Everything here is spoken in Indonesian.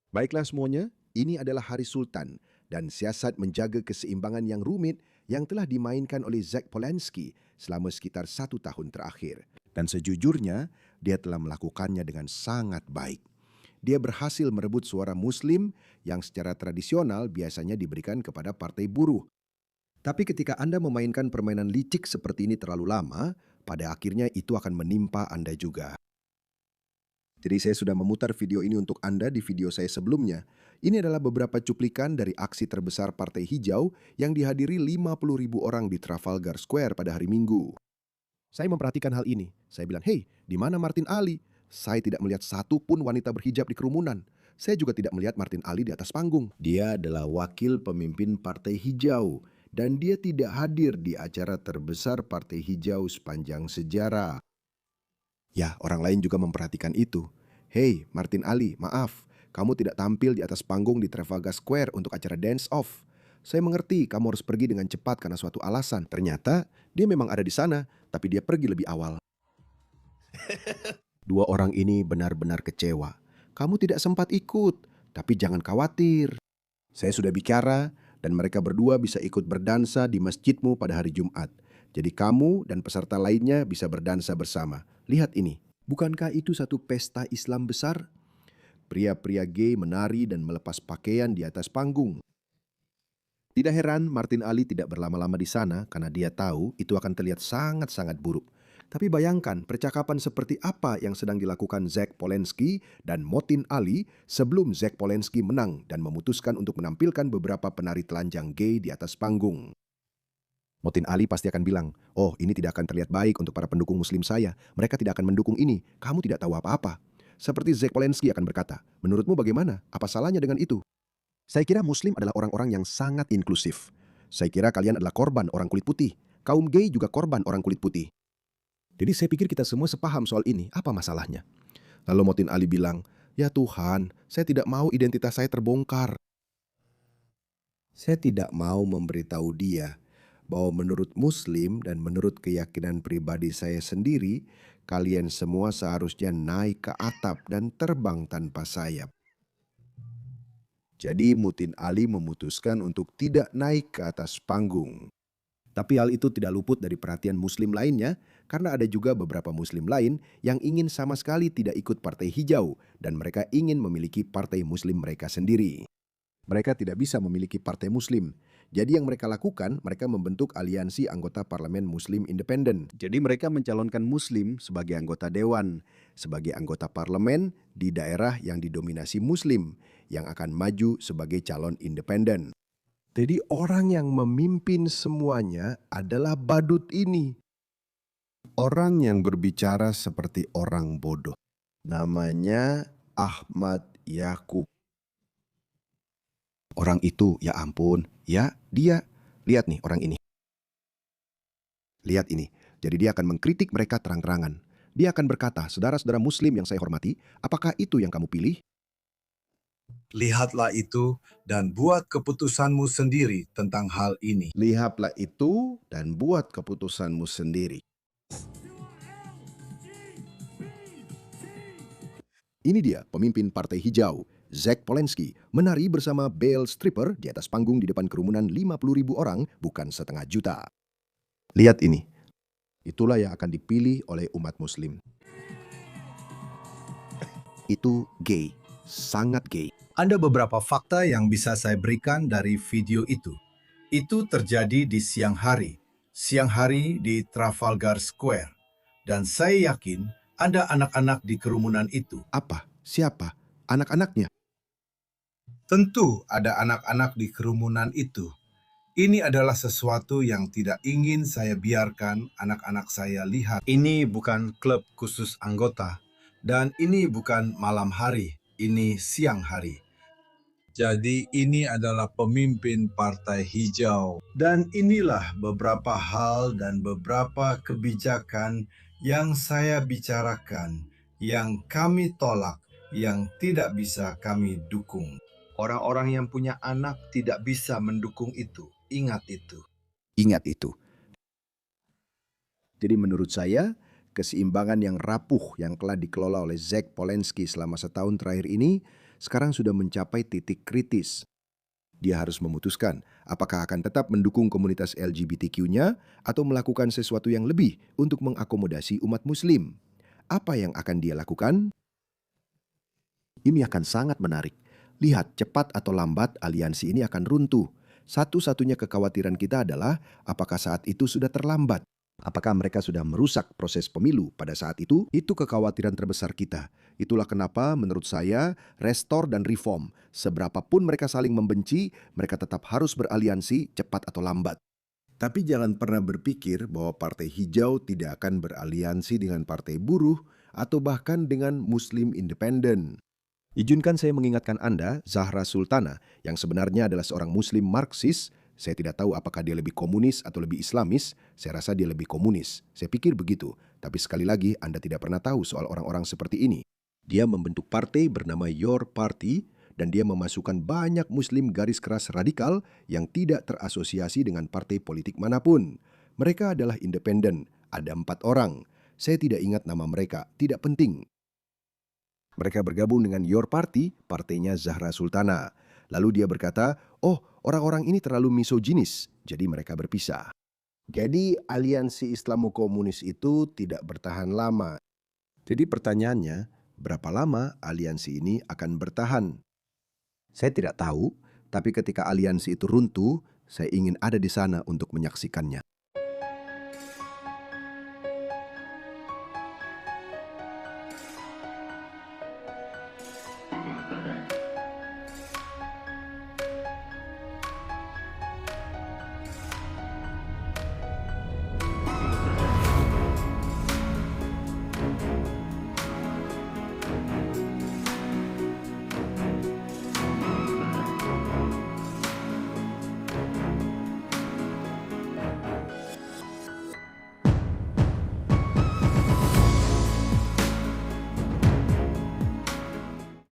Baiklah semuanya, ini adalah Hari Sultan dan siasat menjaga keseimbangan yang rumit yang telah dimainkan oleh Zach Polanski selama sekitar 1 tahun terakhir. Dan sejujurnya, dia telah melakukannya dengan sangat baik. Dia berhasil merebut suara Muslim yang secara tradisional biasanya diberikan kepada partai buruh. Tapi ketika Anda memainkan permainan licik seperti ini terlalu lama, pada akhirnya itu akan menimpa Anda juga. Jadi saya sudah memutar video ini untuk Anda di video saya sebelumnya. Ini adalah beberapa cuplikan dari aksi terbesar Partai Hijau yang dihadiri 50.000 orang di Trafalgar Square pada hari Minggu. Saya memperhatikan hal ini. Saya bilang, "Hei, di mana Martin Ali?" Saya tidak melihat satu pun wanita berhijab di kerumunan. Saya juga tidak melihat Martin Ali di atas panggung. Dia adalah wakil pemimpin Partai Hijau dan dia tidak hadir di acara terbesar Partai Hijau sepanjang sejarah. Ya, orang lain juga memperhatikan itu. "Hei, Martin Ali, maaf, kamu tidak tampil di atas panggung di Trafalgar Square untuk acara dance off. Saya mengerti kamu harus pergi dengan cepat karena suatu alasan. Ternyata dia memang ada di sana, tapi dia pergi lebih awal." Dua orang ini benar-benar kecewa. "Kamu tidak sempat ikut, tapi jangan khawatir. Saya sudah bicara dan mereka berdua bisa ikut berdansa di masjidmu pada hari Jumat. Jadi kamu dan peserta lainnya bisa berdansa bersama. Lihat ini, bukankah itu satu pesta Islam besar?" Pria-pria gay menari dan melepas pakaian di atas panggung. Tidak heran Martin Ali tidak berlama-lama di sana karena dia tahu itu akan terlihat sangat-sangat buruk. Tapi bayangkan percakapan seperti apa yang sedang dilakukan Zach Polanski dan Martin Ali sebelum Zach Polanski menang dan memutuskan untuk menampilkan beberapa penari telanjang gay di atas panggung. Martin Ali pasti akan bilang, "Oh, ini tidak akan terlihat baik untuk para pendukung muslim saya. Mereka tidak akan mendukung ini. Kamu tidak tahu apa-apa." Seperti Zach Polanski akan berkata, "Menurutmu bagaimana? Apa salahnya dengan itu?" Saya kira muslim adalah orang-orang yang sangat inklusif. Saya kira kalian adalah korban orang kulit putih. Kaum gay juga korban orang kulit putih. Jadi saya pikir kita semua sepaham soal ini. Apa masalahnya? Lalu Martin Ali bilang, "Ya Tuhan, saya tidak mau identitas saya terbongkar. Saya tidak mau memberitahu dia bahwa menurut Muslim dan menurut keyakinan pribadi saya sendiri, kalian semua seharusnya naik ke atap dan terbang tanpa sayap." Jadi Mutin Ali memutuskan untuk tidak naik ke atas panggung. Tapi hal itu tidak luput dari perhatian Muslim lainnya, karena ada juga beberapa Muslim lain yang ingin sama sekali tidak ikut Partai Hijau dan mereka ingin memiliki partai Muslim mereka sendiri. Mereka tidak bisa memiliki partai Muslim. Jadi yang mereka lakukan, mereka membentuk aliansi anggota parlemen Muslim independen. Jadi mereka mencalonkan Muslim sebagai anggota dewan, sebagai anggota parlemen di daerah yang didominasi Muslim, yang akan maju sebagai calon independen. Jadi orang yang memimpin semuanya adalah badut ini. Orang yang berbicara seperti orang bodoh. Namanya Ahmad Yakub. Orang itu, ya ampun, ya dia. Lihat nih orang ini. Lihat ini. Jadi dia akan mengkritik mereka terang-terangan. Dia akan berkata, "Saudara-saudara Muslim yang saya hormati, apakah itu yang kamu pilih?" Lihatlah itu dan buat keputusanmu sendiri tentang hal ini. Lihatlah itu dan buat keputusanmu sendiri. Ini dia pemimpin Partai Hijau, Zach Polanski, menari bersama Belle Stripper di atas panggung di depan kerumunan 50.000 orang, bukan setengah juta. Lihat ini. Itulah yang akan dipilih oleh umat Muslim. Itu gay, sangat gay. Ada beberapa fakta yang bisa saya berikan dari video itu. Itu terjadi di siang hari di Trafalgar Square. Dan saya yakin ada anak-anak di kerumunan itu. Apa? Siapa? Anak-anaknya? Tentu ada anak-anak di kerumunan itu. Ini adalah sesuatu yang tidak ingin saya biarkan anak-anak saya lihat. Ini bukan klub khusus anggota, dan ini bukan malam hari, ini siang hari. Jadi ini adalah pemimpin Partai Hijau. Dan inilah beberapa hal dan beberapa kebijakan yang saya bicarakan, yang kami tolak, yang tidak bisa kami dukung. Orang-orang yang punya anak tidak bisa mendukung itu. Ingat itu. Ingat itu. Jadi menurut saya, keseimbangan yang rapuh yang telah dikelola oleh Zach Polanski selama setahun terakhir ini sekarang sudah mencapai titik kritis. Dia harus memutuskan apakah akan tetap mendukung komunitas LGBTQ-nya atau melakukan sesuatu yang lebih untuk mengakomodasi umat Muslim. Apa yang akan dia lakukan? Ini akan sangat menarik. Lihat, cepat atau lambat aliansi ini akan runtuh. Satu-satunya kekhawatiran kita adalah apakah saat itu sudah terlambat. Apakah mereka sudah merusak proses pemilu pada saat itu? Itu kekhawatiran terbesar kita. Itulah kenapa menurut saya restore dan reform. Seberapapun mereka saling membenci, mereka tetap harus beraliansi cepat atau lambat. Tapi jangan pernah berpikir bahwa Partai Hijau tidak akan beraliansi dengan Partai Buruh atau bahkan dengan Muslim Independen. Izinkan saya mengingatkan Anda, Zahra Sultana, yang sebenarnya adalah seorang Muslim Marxis. Saya tidak tahu apakah dia lebih komunis atau lebih Islamis. Saya rasa dia lebih komunis. Saya pikir begitu. Tapi sekali lagi, Anda tidak pernah tahu soal orang-orang seperti ini. Dia membentuk partai bernama Your Party, dan dia memasukkan banyak Muslim garis keras radikal yang tidak terasosiasi dengan partai politik manapun. Mereka adalah independen. Ada 4 orang. Saya tidak ingat nama mereka. Tidak penting. Mereka bergabung dengan Your Party, partainya Zahra Sultana. Lalu dia berkata, oh, orang-orang ini terlalu misoginis, jadi mereka berpisah. Jadi aliansi Islamo-Komunis itu tidak bertahan lama. Jadi pertanyaannya, berapa lama aliansi ini akan bertahan? Saya tidak tahu, tapi ketika aliansi itu runtuh, saya ingin ada di sana untuk menyaksikannya.